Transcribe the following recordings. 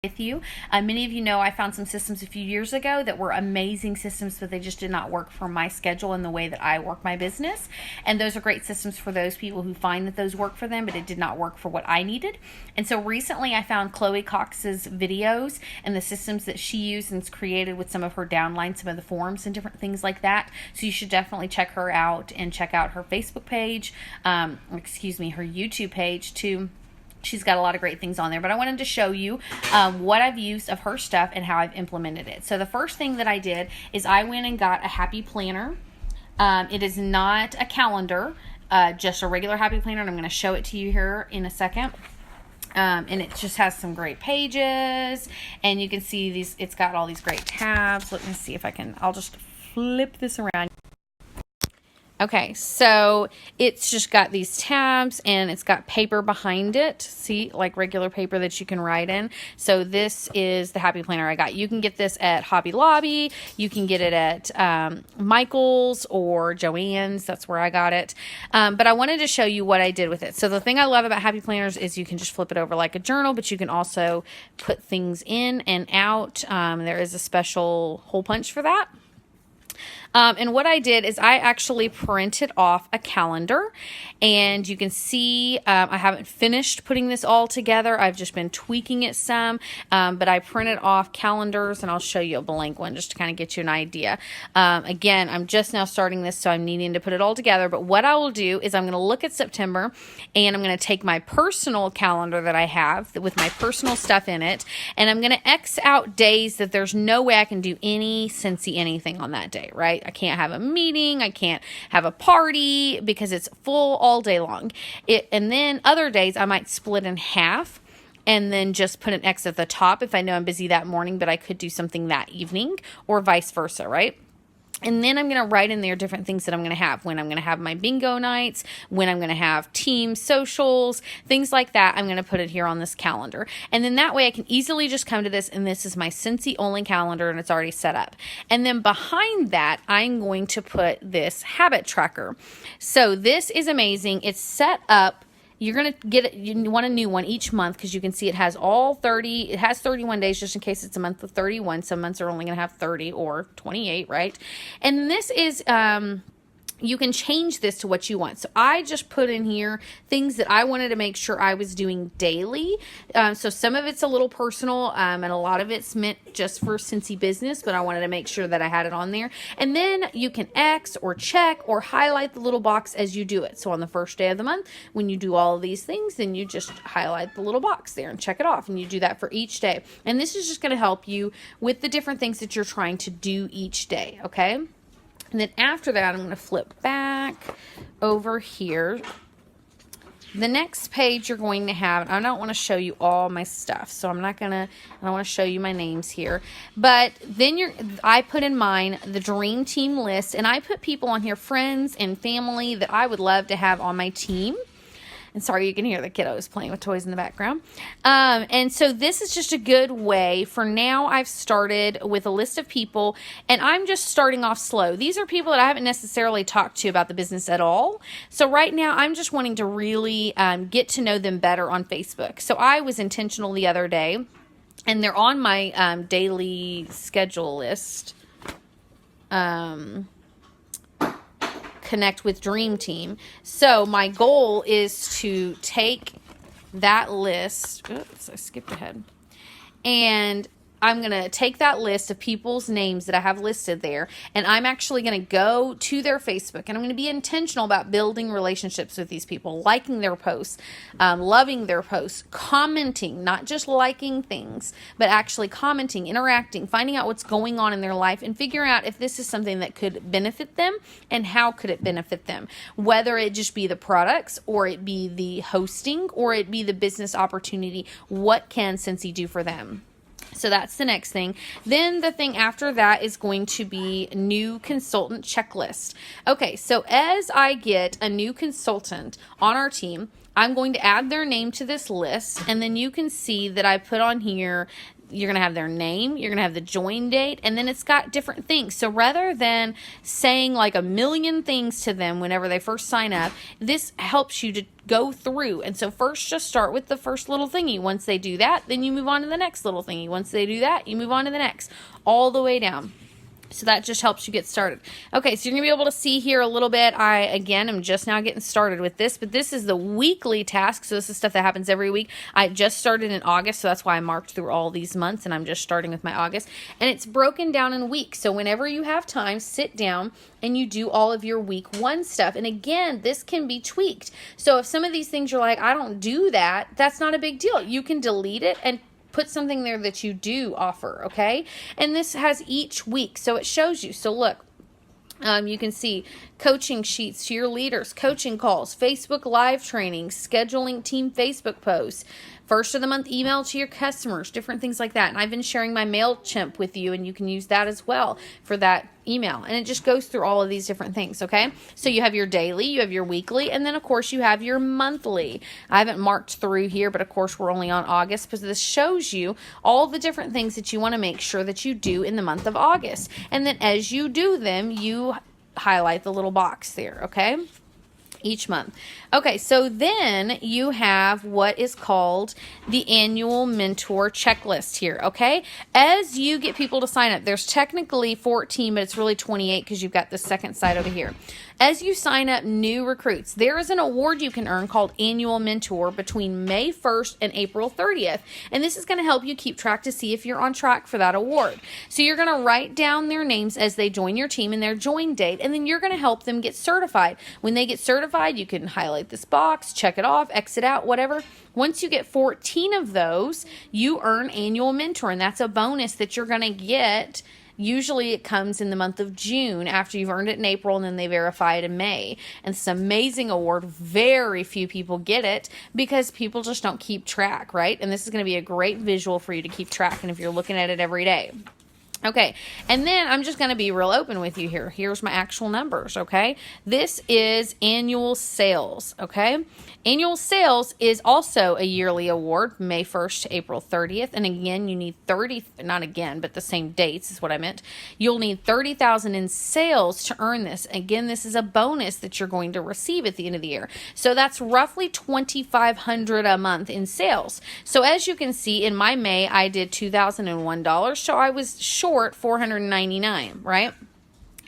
with you. Many of you know I found some systems a few years ago that were amazing systems, but they just did not work for my schedule and the way that I work my business. And those are great systems for those people who find that those work for them, but it did not work for what I needed. And so recently I found Chloe Cox's videos and the systems that she used and created with some of her downlines, some of the forms and different things like that. So you should definitely check her out and check out her Facebook page, her YouTube page too. She's got a lot of great things on there, but I wanted to show you what I've used of her stuff and how I've implemented it. So the first thing that I did is I went and got a happy planner. It is not a calendar, just a regular happy planner, and I'm going to show it to you here in a second. And it just has some great pages, and you can see these. It's got all these great tabs. Let me see if I can. I'll just flip this around. Okay, so it's just got these tabs and it's got paper behind it. See, like regular paper that you can write in. So this is the Happy Planner I got. You can get this at Hobby Lobby. You can get it at Michael's or Joann's. That's where I got it. But I wanted to show you what I did with it. So the thing I love about Happy Planners is you can just flip it over like a journal, but you can also put things in and out. There is a special hole punch for that. And what I did is I actually printed off a calendar, and you can see I haven't finished putting this all together. I've just been tweaking it some, but I printed off calendars, and I'll show you a blank one just to kind of get you an idea. Again, I'm just now starting this, so I'm needing to put it all together, but what I will do is I'm going to look at September, and I'm going to take my personal calendar that I have with my personal stuff in it, and I'm going to X out days that there's no way I can do any Scentsy anything on that day, right? I can't have a meeting. I can't have a party because it's full all day long. And then other days I might split in half and then just put an X at the top if I know I'm busy that morning, but I could do something that evening or vice versa, right? And then I'm going to write in there different things that I'm going to have. When I'm going to have my bingo nights, when I'm going to have team socials, things like that. I'm going to put it here on this calendar. And then that way I can easily just come to this, and this is my Scentsy only calendar, and it's already set up. And then behind that, I'm going to put this habit tracker. So this is amazing. It's set up. You're going to get it. You want a new one each month because you can see it has it has 31 days just in case it's a month of 31. Some months are only going to have 30 or 28, right? And this is, you can change this to what you want. So I just put in here things that I wanted to make sure I was doing daily. So some of it's a little personal, and a lot of it's meant just for Scentsy business, but I wanted to make sure that I had it on there. And then you can X or check or highlight the little box as you do it. So on the first day of the month, when you do all of these things, then you just highlight the little box there and check it off. And you do that for each day. And this is just going to help you with the different things that you're trying to do each day, okay? And then after that, I'm going to flip back over here. The next page you're going to have, I don't want to show you all my stuff, so I don't want to show you my names here. But then I put in mine the dream team list, and I put people on here, friends and family that I would love to have on my team. And sorry, you can hear the kiddos playing with toys in the background. And so this is just a good way. For now, I've started with a list of people, and I'm just starting off slow. These are people that I haven't necessarily talked to about the business at all. So right now, I'm just wanting to really get to know them better on Facebook. So I was intentional the other day, and they're on my daily schedule list. Connect with Dream Team. So my goal is to take that list. Oops, I skipped ahead. And I'm going to take that list of people's names that I have listed there, and I'm actually going to go to their Facebook, and I'm going to be intentional about building relationships with these people, liking their posts, loving their posts, commenting, not just liking things, but actually commenting, interacting, finding out what's going on in their life, and figuring out if this is something that could benefit them and how could it benefit them, whether it just be the products or it be the hosting or it be the business opportunity. What can Scentsy do for them? So that's the next thing. Then the thing after that is going to be new consultant checklist. Okay, so as I get a new consultant on our team, I'm going to add their name to this list, and then you can see that I put on here you're going to have their name, you're going to have the join date, and then it's got different things. So rather than saying like a million things to them whenever they first sign up, this helps you to go through. And so first, just start with the first little thingy. Once they do that, then you move on to the next little thingy. Once they do that, you move on to the next, all the way down. So that just helps you get started. Okay, so you're going to be able to see here a little bit. I, again, am just now getting started with this, but this is the weekly task. So this is stuff that happens every week. I just started in August, so that's why I marked through all these months, and I'm just starting with my August. And it's broken down in weeks. So whenever you have time, sit down and you do all of your week 1 stuff. And again, this can be tweaked. So if some of these things you're like, I don't do that, that's not a big deal. You can delete it and put something there that you do offer, okay? And this has each week, so it shows you. So look, you can see coaching sheets to your leaders, coaching calls, Facebook live trainings, scheduling team Facebook posts, first of the month email to your customers, different things like that. And I've been sharing my MailChimp with you, and you can use that as well for that email. And it just goes through all of these different things, okay? So you have your daily, you have your weekly, and then of course you have your monthly. I haven't marked through here, but of course we're only on August, because this shows you all the different things that you want to make sure that you do in the month of August. And then as you do them, you highlight the little box there, okay? Each month. Okay, so then you have what is called the annual mentor checklist here, okay? As you get people to sign up, there's technically 14, but it's really 28 because you've got the second side over here. As you sign up new recruits, there is an award you can earn called Annual Mentor between May 1st and April 30th. And this is going to help you keep track to see if you're on track for that award. So you're going to write down their names as they join your team and their join date, and then you're going to help them get certified. When they get certified, you can highlight this box, check it off, exit out, whatever. Once you get 14 of those, you earn Annual Mentor, and that's a bonus that you're going to get. Usually it comes in the month of June after you've earned it in April, and then they verify it in May. And it's an amazing award. Very few people get it because people just don't keep track, right? And this is going to be a great visual for you to keep track, and if you're looking at it every day. Okay, and then I'm just going to be real open with you here. Here's my actual numbers, okay? This is annual sales, okay? Annual sales is also a yearly award, May 1st to April 30th. And again, you need 30, not again, but the same dates is what I meant. You'll need 30,000 in sales to earn this. Again, this is a bonus that you're going to receive at the end of the year. So that's roughly $2,500 a month in sales. So as you can see, in my May, I did $2,001. So I was short $499, right?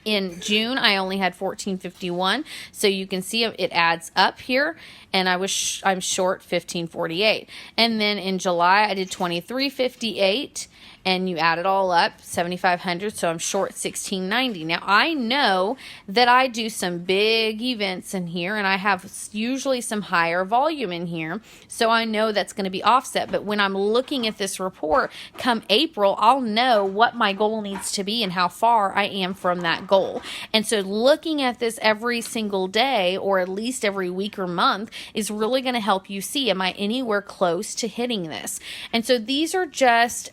In June, I only had $1,451, so you can see it adds up here, and I'm short $1,548. And then in July, I did $2,358, and you add it all up, $7,500, so I'm short $1,690. Now, I know that I do some big events in here, and I have usually some higher volume in here, so I know that's going to be offset. But when I'm looking at this report, come April, I'll know what my goal needs to be and how far I am from that goal. And so looking at this every single day, or at least every week or month, is really going to help you see, am I anywhere close to hitting this? And so these are just...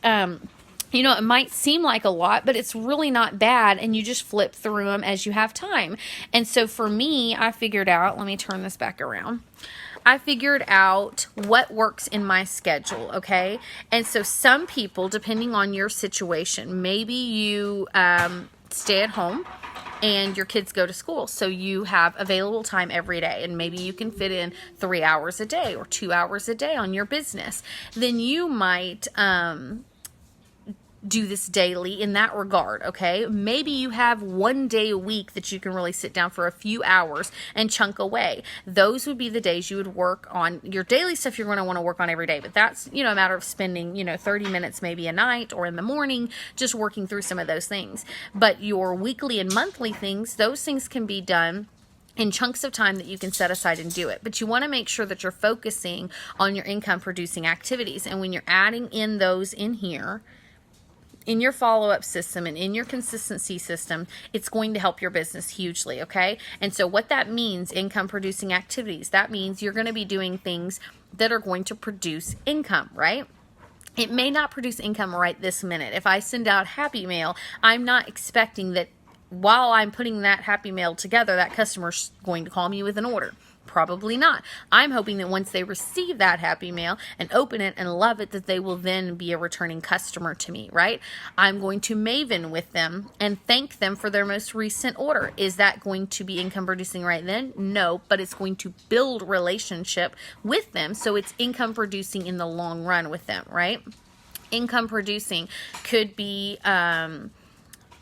you know, it might seem like a lot, but it's really not bad, and you just flip through them as you have time. And so for me, I figured out, let me turn this back around. I figured out what works in my schedule, okay? And so some people, depending on your situation, maybe you stay at home and your kids go to school, so you have available time every day, and maybe you can fit in 3 hours a day or 2 hours a day on your business. Then you might do this daily in that regard, okay? Maybe you have 1 day a week that you can really sit down for a few hours and chunk away. Those would be the days you would work on your daily stuff you're going to want to work on every day. But that's, you know, a matter of spending, 30 minutes maybe a night or in the morning just working through some of those things. But your weekly and monthly things, those things can be done in chunks of time that you can set aside and do it. But you want to make sure that you're focusing on your income producing activities. And when you're adding in those in here, in your follow-up system and in your consistency system, it's going to help your business hugely, okay? And so what that means, income producing activities, that means you're going to be doing things that are going to produce income, right? It may not produce income right this minute. If I send out Happy Mail, I'm not expecting that while I'm putting that Happy Mail together, that customer's going to call me with an order. Probably not. I'm hoping that once they receive that happy mail and open it and love it, that they will then be a returning customer to me, right? I'm going to Maven with them and thank them for their most recent order. Is that going to be income producing right then? No, but it's going to build relationship with them, so it's income producing in the long run with them, right? Income producing could be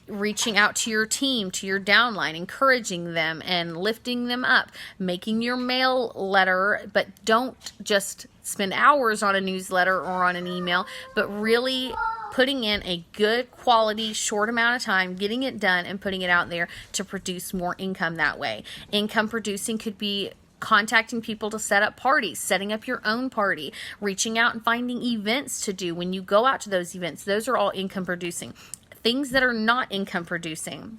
reaching out to your team, to your downline, encouraging them and lifting them up, making your mail letter, but don't just spend hours on a newsletter or on an email, but really putting in a good quality, short amount of time, getting it done and putting it out there to produce more income that way. Income producing could be contacting people to set up parties, setting up your own party, reaching out and finding events to do when you go out to those events. Those are all income producing. Things that are not income producing: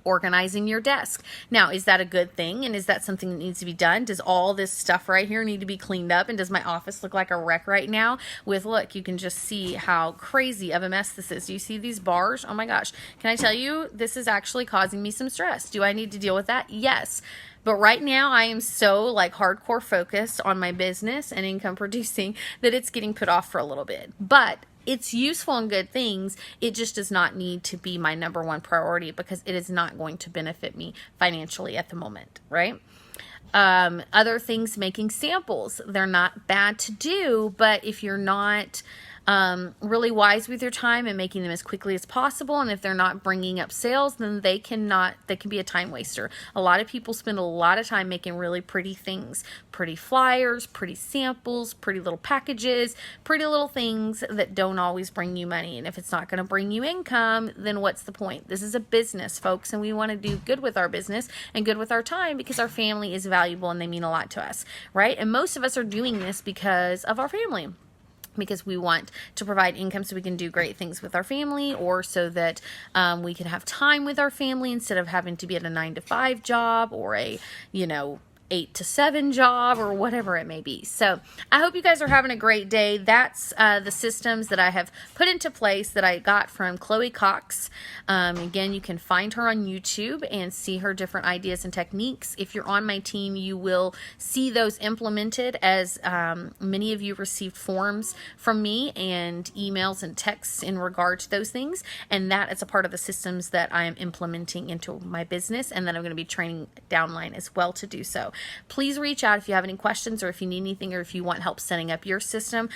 organizing your desk. Now, is that a good thing? And is that something that needs to be done? Does all this stuff right here need to be cleaned up? And does my office look like a wreck right now? Look, you can just see how crazy of a mess this is. Do you see these bars? Oh my gosh. Can I tell you, this is actually causing me some stress. Do I need to deal with that? Yes. But right now I am so hardcore focused on my business and income producing that it's getting put off for a little bit. But it's useful and good things. It just does not need to be my number one priority because it is not going to benefit me financially at the moment, right? Other things, making samples. They're not bad to do, but if you're not really wise with your time and making them as quickly as possible, and if they're not bringing up sales, then they can be a time waster. A lot of people spend a lot of time making really pretty things, pretty flyers, pretty samples, pretty little packages, pretty little things that don't always bring you money. And if it's not going to bring you income, then what's the point? This is a business, folks, and we want to do good with our business and good with our time because our family is valuable and they mean a lot to us, right? And most of us are doing this because of our family, because we want to provide income so we can do great things with our family, or so that we can have time with our family instead of having to be at a 9-to-5 job or a 8-to-7 job or whatever it may be. So I hope you guys are having a great day. That's the systems that I have put into place that I got from Chloe Cox. Again, you can find her on YouTube and see her different ideas and techniques. If you're on my team, you will see those implemented, as many of you received forms from me and emails and texts in regard to those things. And that is a part of the systems that I am implementing into my business, and that I'm going to be training downline as well to do so. Please reach out if you have any questions or if you need anything or if you want help setting up your system.